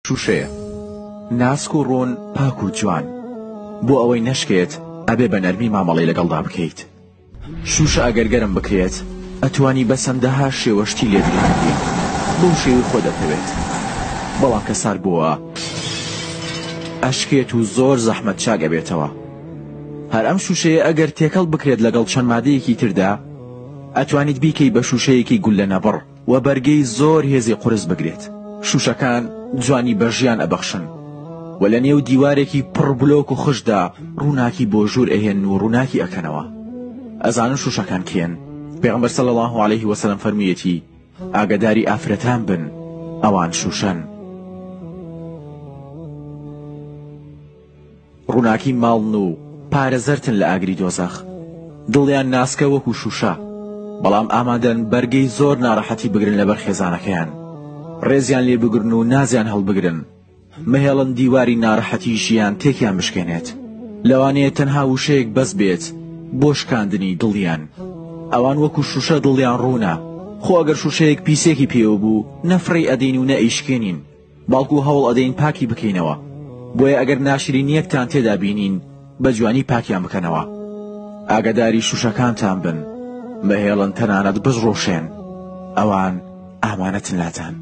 شوشەیە ناسک و ڕۆن پاک و جوان بۆ ئەوەی نەشکێت ئەبێ بە نەرمی مامەڵەی لەگەڵدا بکەیت. شوشە ئەگەر گەرم بکرێت ئەتوانی بە چەندەها شێوەشتی لێدرێنیت بەو شێوەی خۆ دەتەوێت، بەڵام کە سارد بووە ئەشکێت و زۆر زەحمەت چاک ئەبێتەوە. هەر ئەم شوشەیە ئەگەر تێکەڵ بکرێت لەگەڵ چەند مادەیەکی تردا ئەتوانیت بیکەی بە شوشەیەکی گول لە نەبڕ و بەرگەی زۆر هێزی قورس بگرێت. شوشەکان جوانی بە ژیان ئەبەخشن و لە نێو دیوارێکی پڕ بلۆک و خشدا ڕووناکی بۆ ژوور ئەهێن و ڕووناکی ئەکەنەوە. ئەزانن شوشەکان کێن؟ پێغەمبەر صلی الله علیه وسلم فەرموویەتی ئاگاداری ئافرەتان بن، ئەوان شوشەن. ڕووناکی ماڵن و پارەزەرتن لە ئاگری دۆزەخ، دڵیان ناسکە وەکو شوشە، بەڵام ئامادەن بەرگەی زۆر ناڕەحەتی بگرن لەبەر خێزانەکەیان، ڕێزیان لێ بگرن و نازیان هەڵبگرن، مەهێڵن دیواری ناڕەحەتیشیان تێکیان بشکێنێت. لەوانەیە تەنها وشەیەک بەس بێت بۆ شکاندنی دڵیان. ئەوان وەکو شوشە دڵیان ڕوونە، خۆ ئەگەر شوشەیەک پیسێکی پێوە بوو نەفڕی ئەدەین و نەئیشکێنین، باڵکو هەوڵ ئەدەین پاکی بکەینەوە. بۆیە ئەگەر ناشرینیەکتان تێدا بینین بە جوانی پاکیان بکەنەوە. ئاگاداری شوشەکانتان بن، مەهێڵن تەنانەت بژڕۆشێن، ئەوان ئامانەتن لاتان.